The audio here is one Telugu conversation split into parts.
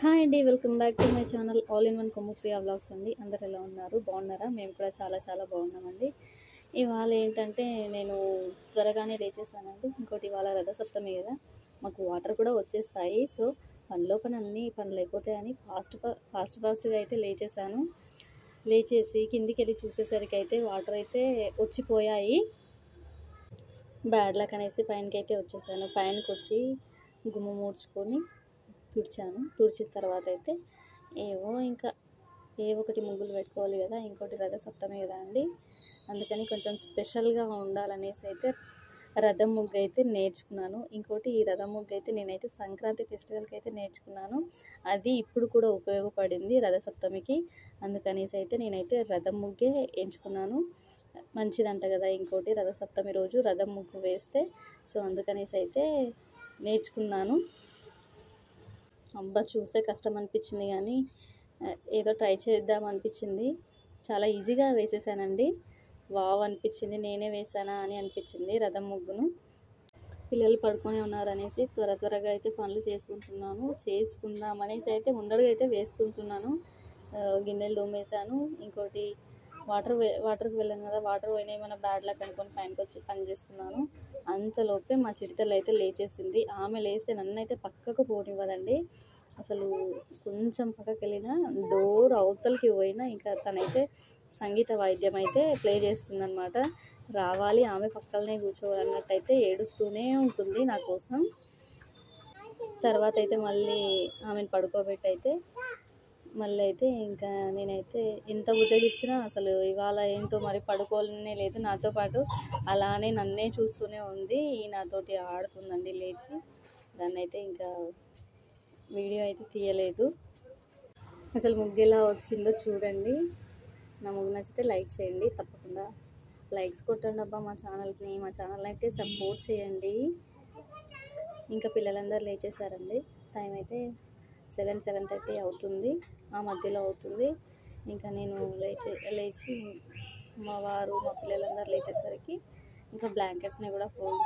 హాయ్ అండి. Welcome back to my channel all in one Kommu Priya vlogs అండి. అందరు ఎలా ఉన్నారు? బాగున్నారా? మేము కూడా చాలా చాలా బాగున్నామండి. ఇవాళ ఏంటంటే నేను త్వరగానే లేచేసానండి. ఇంకోటి ఇవాళ రథసప్తమి కదా, మాకు వాటర్ కూడా వచ్చేస్తాయి. సో పనిలో పని అన్నీ పనులు అయిపోతాయని ఫాస్ట్గా అయితే లేచేసాను. లేచేసి కిందికి వెళ్ళి చూసేసరికి అయితే వాటర్ అయితే వచ్చిపోయాయి. బ్యాడ్ లక్ అనేసి పైనకి అయితే వచ్చేసాను. పైనకి వచ్చి గుమ్మ మూడ్చుకొని తుడిచాను. తుడిచిన తర్వాత అయితే ఇంకా ఒకటి ముగ్గులు పెట్టుకోవాలి కదా, ఇంకోటి రథసప్తమి కదా అండి. అందుకని కొంచెం స్పెషల్గా ఉండాలనేసి అయితే రథం ముగ్గు అయితే నేర్చుకున్నాను. ఇంకోటి ఈ రథం ముగ్గు అయితే నేనైతే సంక్రాంతి ఫెస్టివల్కి అయితే నేర్చుకున్నాను. అది ఇప్పుడు కూడా ఉపయోగపడింది రథసప్తమికి. అందుకనేసి అయితే నేనైతే రథం ముగ్గే ఎంచుకున్నాను. మంచిదంట కదా ఇంకోటి రథసప్తమి రోజు రథం ముగ్గు వేస్తే. సో అందుకనేసి అయితే నేర్చుకున్నాను. అబ్బా, చూస్తే కష్టం అనిపించింది కానీ ఏదో ట్రై చేద్దాం అనిపించింది. చాలా ఈజీగా వేసేసానండి. వావ్ అనిపించింది, నేనే వేసానా అని అనిపించింది రథం ముగ్గును. పిల్లలు పడుకొని ఉన్నారనేసి త్వరగా అయితే పనులు చేసుకుందాం అనేసి అయితే ముందడుగా అయితే వేసుకుంటున్నాను. గిన్నెలు తోమేసాను. ఇంకోటి వాటర్కి వెళ్ళాను కదా, వాటర్ పోయినాయి మన బ్యాడ్ లక్ అనుకొని పైనకి వచ్చి పని చేసుకున్నాను. అంతలోపే మా చిడతలు అయితే లేచేసింది. ఆమె లేస్తే నన్ను అయితే పక్కకు పోనివ్వదండి. అసలు కొంచెం పక్కకి వెళ్ళినా డోర్ అవతలకి పోయినా ఇంకా తనైతే సంగీత వాయిద్యం అయితే ప్లే చేస్తుందన్నమాట. రావాలి, ఆమె పక్కనే కూర్చోవాలన్నట్టయితే ఏడుస్తూనే ఉంటుంది నా కోసం. తర్వాత అయితే మళ్ళీ ఆమెను పడుకోబెట్టి అయితే మళ్ళీ అయితే ఇంకా నేనైతే ఎంత బుజ్జగిచ్చినా అసలు ఇవాళ ఏంటో మరి పడుకోనే లేదు. నాతో పాటు అలానే నన్నే చూస్తూనే ఉంది. నాతోటి ఆడుతుందండి లేచి. దాన్ని అయితే ఇంకా వీడియో అయితే తీయలేదు. అసలు ముగ్గు ఎలా వచ్చిందో చూడండి. నా ముగ్గు నచ్చితే లైక్ చేయండి, తప్పకుండా లైక్స్ కొట్టండి అబ్బా. మా ఛానల్ని అయితే సపోర్ట్ చేయండి. ఇంకా పిల్లలందరూ లేచేసారండి. టైం అయితే 7:30 అవుతుంది, ఆ మధ్యలో అవుతుంది. ఇంకా నేను లేచి మా పిల్లలందరూ లేచేసరికి ఇంకా బ్లాంకెట్స్ని కూడా ఫోల్డ్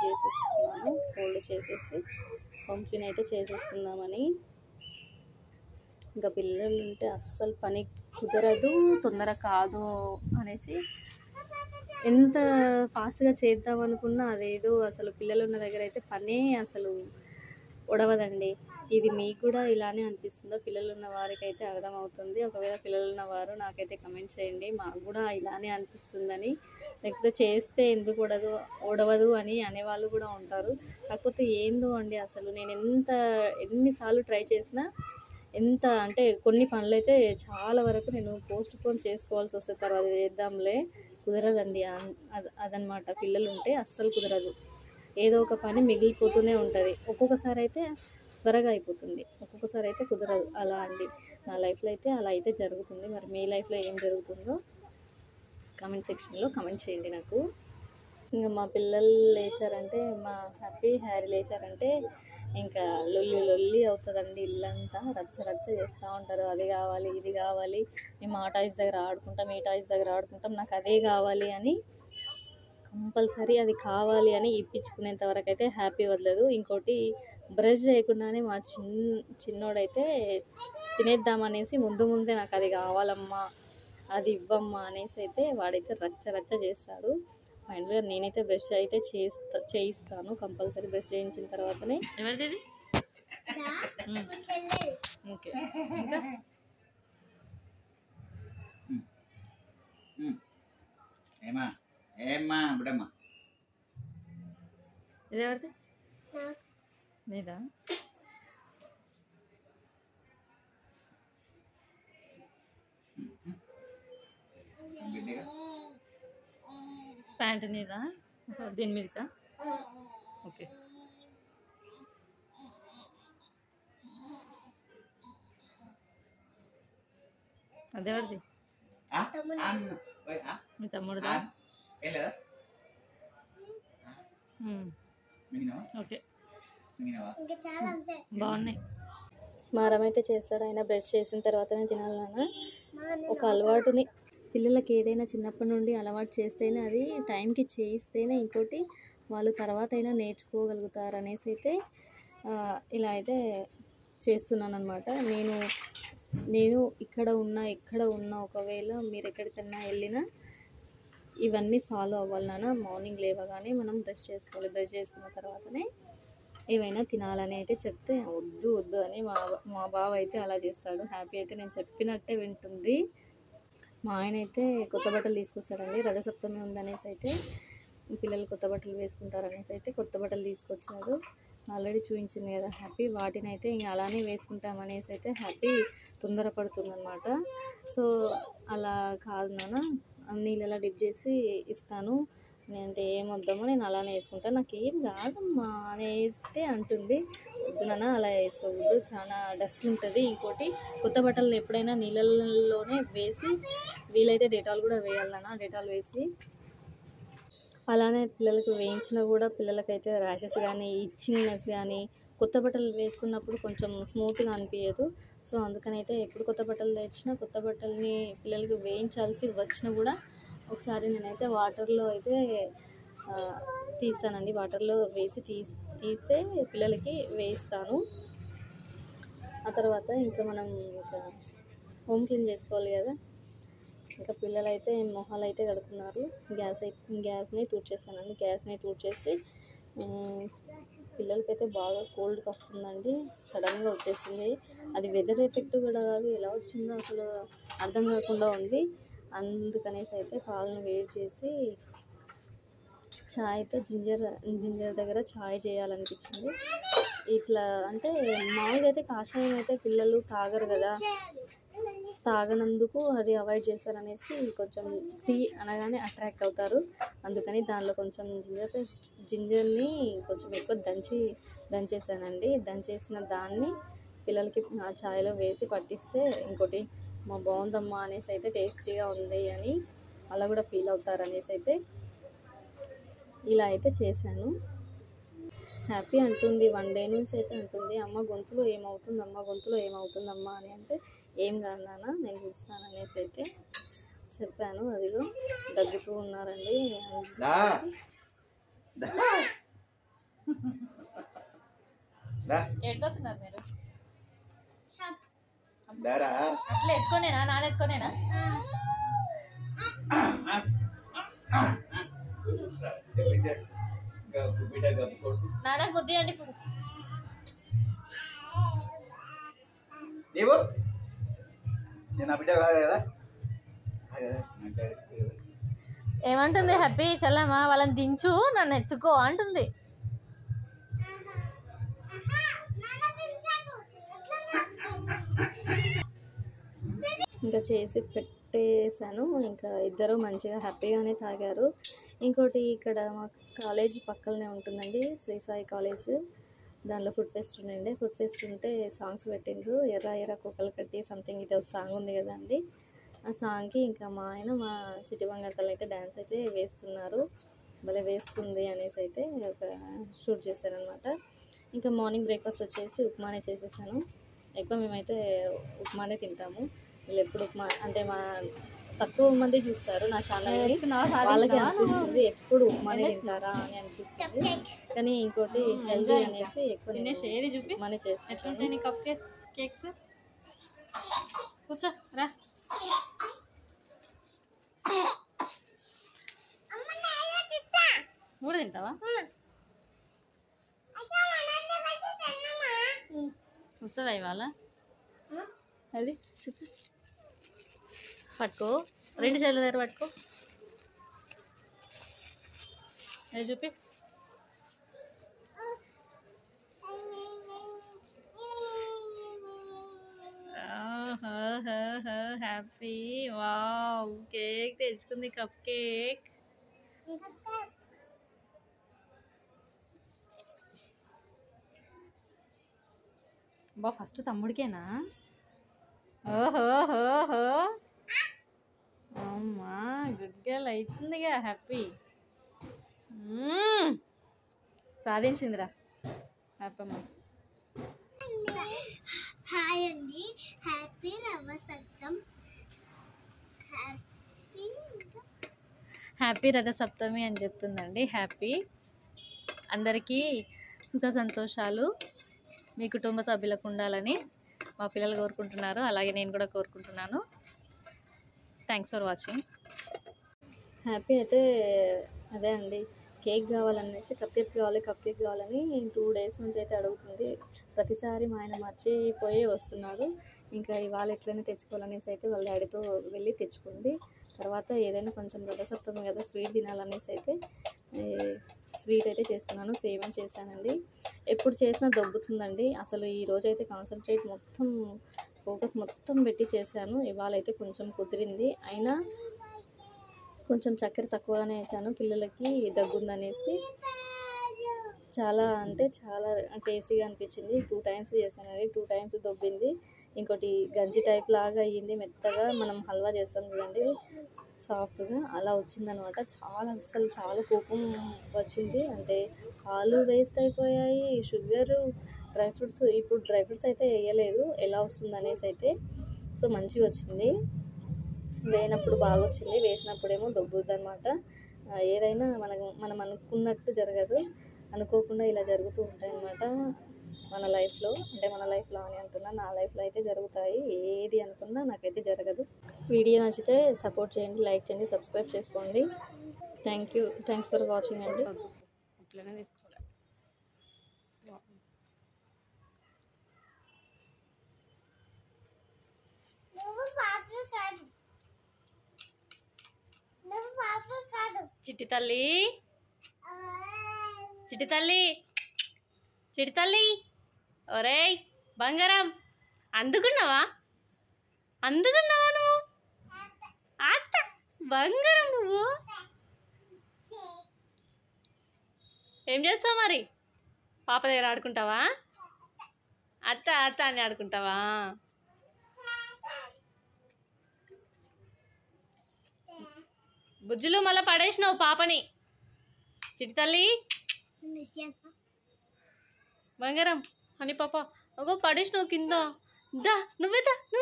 చేసేసి హోమ్ క్లీన్ అయితే చేసేసుకుందామని. ఇంకా పిల్లలు ఉంటే అస్సలు పని కుదరదు, తొందర కాదు అనేసి ఎంత ఫాస్ట్గా చేద్దాం అనుకున్నా అదేదో అసలు పిల్లలు ఉన్న దగ్గర అయితే పనే అసలు ఒడవదండి. ఇది మీకు కూడా ఇలానే అనిపిస్తుందో? పిల్లలు ఉన్న వారికి అయితే అర్థమవుతుంది. ఒకవేళ పిల్లలు ఉన్నవారు నాకైతే కమెంట్ చేయండి. మాకు కూడా ఇలానే అనిపిస్తుందని, లేకపోతే చేస్తే ఎందుకు ఒడవదు అని అనేవాళ్ళు కూడా ఉంటారు. కాకపోతే ఏందో అండి, అసలు నేను ఎన్నిసార్లు ట్రై చేసినా అంటే కొన్ని పనులు అయితే చాలా వరకు నేను పోస్ట్ పోన్ చేసుకోవాల్సి వస్తుంది. తర్వాత చేద్దాంలే, కుదరదండి. అదనమాట. పిల్లలు ఉంటే అస్సలు కుదరదు. ఏదో ఒక పని మిగిలిపోతూనే ఉంటుంది. ఒక్కొక్కసారి అయితే త్వరగా అయిపోతుంది, ఒక్కొక్కసారి అయితే కుదరదు. అలా అండి నా లైఫ్లో అయితే అలా అయితే జరుగుతుంది. మరి మీ లైఫ్లో ఏం జరుగుతుందో కామెంట్ సెక్షన్లో కామెంట్ చేయండి నాకు. ఇంకా మా పిల్లలు లేచారంటే, మా హ్యారీ లేచారంటే ఇంకా లొల్లి అవుతుందండి. ఇల్లంతా రచ్చ చేస్తూ ఉంటారు. అది కావాలి, ఇది కావాలి, మేము ఆ టాయ్స్ దగ్గర ఆడుకుంటాం, ఈ టాయ్స్ దగ్గర ఆడుకుంటాం, నాకు అదే కావాలి అని కంపల్సరీ అది కావాలి అని ఇప్పించుకునేంత వరకు అయితే హ్యాపీ వదలదు. ఇంకోటి బ్రష్ చేయకుండానే మా చిన్నోడైతే తినేద్దామనేసి ముందే నాకు అది కావాలమ్మా, అది ఇవ్వమ్మా అనేసి అయితే వాడైతే రచ్చ చేస్తాడు. ఫైనల్గా నేనైతే బ్రష్ అయితే చేయిస్తాను కంపల్సరీ. బ్రష్ చేయించిన తర్వాతనే ఎవరిది ఓకే. ఇంకా బుడమ్మా ఇది ఎవరిది? లేదా? ప్యాంట్ నీదా? దీని మీదకా? ఓకే. అదేవరిది? మీ తమ్ముడుదా? ఓకే, బాగున్నాయి. మారం అయితే చేస్తాడు ఆయన. బ్రష్ చేసిన తర్వాతనే తినాలన్నా ఒక అలవాటుని పిల్లలకి ఏదైనా చిన్నప్పటి నుండి అలవాటు చేస్తేనే, అది టైంకి చేయిస్తేనే ఇంకోటి వాళ్ళు తర్వాత అయినా నేర్చుకోగలుగుతారు అనేసి అయితే ఇలా అయితే చేస్తున్నాను అనమాట. నేను ఎక్కడ ఉన్నా ఒకవేళ మీరు ఎక్కడికన్నా వెళ్ళినా ఇవన్నీ ఫాలో అవ్వాలి నాన్న. మార్నింగ్ లేవగానే మనం బ్రష్ చేసుకోవాలి. బ్రష్ చేసుకున్న తర్వాతనే ఏవైనా తినాలని అయితే చెప్తే వద్దు వద్దు అని మా బావ అయితే అలా చేస్తాడు. హ్యాపీ అయితే నేను చెప్పినట్టే వింటుంది. మా ఆయన అయితే కొత్త బట్టలు తీసుకొచ్చాడండి. రథసప్తమి ఉందనేసి అయితే పిల్లలు కొత్త బట్టలు వేసుకుంటారనేసి అయితే కొత్త బట్టలు తీసుకొచ్చాడు. ఆల్రెడీ చూపించింది కదా హ్యాపీ. వాటిని అయితే ఇంకా అలానే వేసుకుంటామనేసి అయితే హ్యాపీ తొందరపడుతుందన్నమాట. సో అలా కాదు నాన్న, నీళ్ళలా డిప్ చేసి ఇస్తాను అంటే ఏమొద్దామో నేను అలానే వేసుకుంటాను, నాకేం కాదమ్మా అనేస్తే అంటుంది. వద్దు నాన్న అలా వేసుకోవద్దు, చాలా డస్ట్ ఉంటుంది. ఇంకోటి కొత్త బట్టలు ఎప్పుడైనా నీళ్ళల్లోనే వేసి వీలైతే డెటాల్ కూడా వేయాలి నాన్న. డెటాల్ వేసి అలానే పిల్లలకు వేయించినా కూడా పిల్లలకైతే ర్యాషెస్ కానీ ఇచ్చింగ్నెస్ కానీ కొత్త బట్టలు వేసుకున్నప్పుడు కొంచెం స్మూత్గా అనిపించదు. సో అందుకనైతే ఎప్పుడు కొత్త బట్టలు తెచ్చినా కొత్త బట్టల్ని పిల్లలకి వేయించాల్సి వచ్చినా కూడా ఒకసారి నేనైతే వాటర్లో అయితే తీస్తానండి. వాటర్లో వేసి తీస్తే పిల్లలకి వేయిస్తాను. ఆ తర్వాత ఇంకా మనం ఇంకా హోమ్ క్లీన్ చేసుకోవాలి కదా. ఇంకా పిల్లలైతే మొహాలు అయితే కడుక్కున్నారు. గ్యాస్ని తూడ్చేసానండి. గ్యాస్ని తూడ్చేసి పిల్లలకైతే బాగా కోల్డ్ కఫ్ ఉందండి. సడన్గా వచ్చేసింది. అది వెదర్ ఎఫెక్ట్ కూడా కాదు, ఎలా వచ్చిందో అసలు అర్థం కాకుండా ఉంది. అందుకనేసి అయితే పాలను వేడి చేసి ఛాయ్తో జింజర్ దగ్గర ఛాయ్ చేయాలనిపించింది. ఇట్లా అంటే మామూలుగా అయితే కాషాయం అయితే పిల్లలు తాగరు కదా, తాగనందుకు అది అవాయిడ్ చేస్తారనేసి కొంచెం టీ అనగానే అట్రాక్ట్ అవుతారు. అందుకని దానిలో కొంచెం జింజర్ని కొంచెం ఎక్కువ దంచేసానండి. దంచేసిన దాన్ని పిల్లలకి ఆ ఛాయ్లో వేసి పట్టిస్తే ఇంకోటి మా బాగుందమ్మా అనేసి అయితే టేస్టీగా ఉంది అని అలా కూడా ఫీల్ అవుతారు అనేసి అయితే ఇలా అయితే చేశాను. హ్యాపీ అంటుంది 1 డే నుంచి అయితే అంటుంది, అమ్మ గొంతులో ఏమవుతుందమ్మా అని. అంటే ఏం కాదు నాన్న నేను చూస్తాను అనేసి అయితే చెప్పాను. అదిగో దగ్గుతూ ఉన్నారండి. ఎట్టుతున్నారు మీరు? అట్లా ఎత్తుకోనేనా, నాన్న ఎత్తుకోనేనా? నాన్న బుద్ధి అండి ఇప్పుడు ఏమంటుంది హ్యాపీ? చల్లమ్మా వాళ్ళని దించు, నన్ను ఎత్తుకో అంటుంది. ఇంకా చేసి పెట్టేశాను. ఇంకా ఇద్దరు మంచిగా హ్యాపీగానే తాగారు. ఇంకోటి ఇక్కడ మా కాలేజ్ పక్కనే ఉంటుందండి, శ్రీ సాయి కాలేజ్. దానిలో ఫుడ్ ఫెస్ట్ ఉండే. ఫుడ్ ఫెస్ట్ ఉంటే సాంగ్స్ పెట్టిండ్రు. ఎర్ర ఎర్ర కుక్కలు కట్టి సంథింగ్ ఇది సాంగ్ ఉంది కదండి. ఆ సాంగ్కి ఇంకా మా ఆయన మా చిట్టి బంగారు అయితే డ్యాన్స్ అయితే వేస్తున్నారు. భలే వేస్తుంది అనేసి అయితే ఒక షూట్ చేశారనమాట. ఇంకా మార్నింగ్ బ్రేక్ఫాస్ట్ వచ్చేసి ఉప్మానే చేసేసాను. ఎక్కువ మేమైతే ఉప్మానే తింటాము. వీళ్ళు ఎప్పుడు ఉప్మా అంటే మా తక్కువ మంది చూస్తారు నా ఛానల్. వాళ్ళకి అనిపిస్తుంది ఎప్పుడు ఉప్మానే తింటారా అని అనిపిస్తుంది. కానీ ఇంకోటి హెల్తీ అనేసి ఎక్కువ ఉప్మానే చేసుకుంటాను. కూర్చో రా. కూడా తింటావా? వస్తుందా ఇవాళ? అది చూపి, పట్టుకో, 2 చేతుల దగ్గర పట్టుకో. అది చూపి. హ్యాపీ వావ్, కేక్ తెచ్చుకుంది, కప్ కేక్. బా ఫస్ట్ తమ్ముడికేనా? ఓహోహోహో, అమ్మా గుడ్ గర్ల్ అవుతుందిగా హ్యాపీ. సాధించిందిరా హ్యాపీ. హాయ్ అండి, హ్యాపీ రథసప్తమి. హ్యాపీ రథసప్తమి అని చెప్తుందండి హ్యాపీ. అందరికీ సుఖ సంతోషాలు. మీ కుటుంబ సభ్యులకు ఉండాలని మా పిల్లలు కోరుకుంటున్నారు, అలాగే నేను కూడా కోరుకుంటున్నాను. Thanks for watching. హ్యాపీ అయితే అదే అండి, కేక్ కావాలనేసి కప్ కేక్ కావాలని 2 డేస్ నుంచి అయితే అడుగుతుంది. ప్రతిసారి మా ఆయన మర్చిపోయి వస్తున్నాడు. ఇంకా ఇవాళ ఎట్లయినా తెచ్చుకోవాలనేసి అయితే వాళ్ళ డాడీతో వెళ్ళి తెచ్చుకుంది. తర్వాత ఏదైనా కొంచెం రథసప్తమి కదా, స్వీట్ తినాలనేసి అయితే స్వీట్ అయితే చేసుకున్నాను. సేమియా చేశానండి. ఎప్పుడు చేసినా దొబ్బుతుందండి. అసలు ఈరోజు అయితే కాన్సన్ట్రేట్ మొత్తం ఫోకస్ మొత్తం పెట్టి చేశాను. ఇవాళ అయితే కొంచెం కుదిరింది. అయినా కొంచెం చక్కెర తక్కువగానే వేసాను, పిల్లలకి దగ్గుందనేసి. చాలా అంటే చాలా టేస్టీగా అనిపించింది. 2 టైమ్స్ చేశానండి. 2 టైమ్స్ దొబ్బింది. ఇంకోటి గంజి టైప్ లాగా అయ్యింది, మెత్తగా. మనం హల్వా చేస్తాం చూడండి, సాఫ్ట్గా అలా వచ్చిందనమాట. అసలు చాలా కోపం వచ్చింది. అంటే పాలు వేస్ట్ అయిపోయాయి, షుగరు, డ్రై ఫ్రూట్స్. ఇప్పుడు డ్రై ఫ్రూట్స్ అయితే వేయలేదు, ఎలా వస్తుంది అనేసి అయితే. సో మంచిగా వచ్చింది, వేయనప్పుడు బాగా వచ్చింది, వేసినప్పుడేమో దొబ్బుద్ది అనమాట. ఏదైనా మనం అనుకున్నట్టు జరగదు, అనుకోకుండా ఇలా జరుగుతూ ఉంటాయి అన్నమాట మన లైఫ్లో. అంటే మన లైఫ్లో అని అంటున్నా, నా లైఫ్లో అయితే జరుగుతాయి. ఏది అనుకున్నా నాకైతే జరగదు. వీడియో నచ్చితే సపోర్ట్ చేయండి, లైక్ చేయండి, సబ్స్క్రైబ్ చేసుకోండి. థ్యాంక్స్ ఫర్ వాచింగ్ అండి. అట్లనే తీసుకోవాలి. చిట్టి తల్లి, చిట్టి తల్లి, చిట్టి తల్లి, ఒరేయ్ బంగారం, అందుకున్నావా నువ్వు? అత్త బంగారం, నువ్వు ఏం చేస్తావు మరి? పాప దగ్గర ఆడుకుంటావా? అత్త అని ఆడుకుంటావా? బుజ్జులు మళ్ళీ పడేసినావు పాపని. చిట్టి తల్లి, బంగారం అని పాప ఒక పడేసినావు కింద. దా నువ్వే దా, దా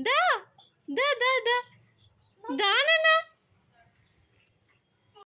దా దా దా దా దా నాన్న.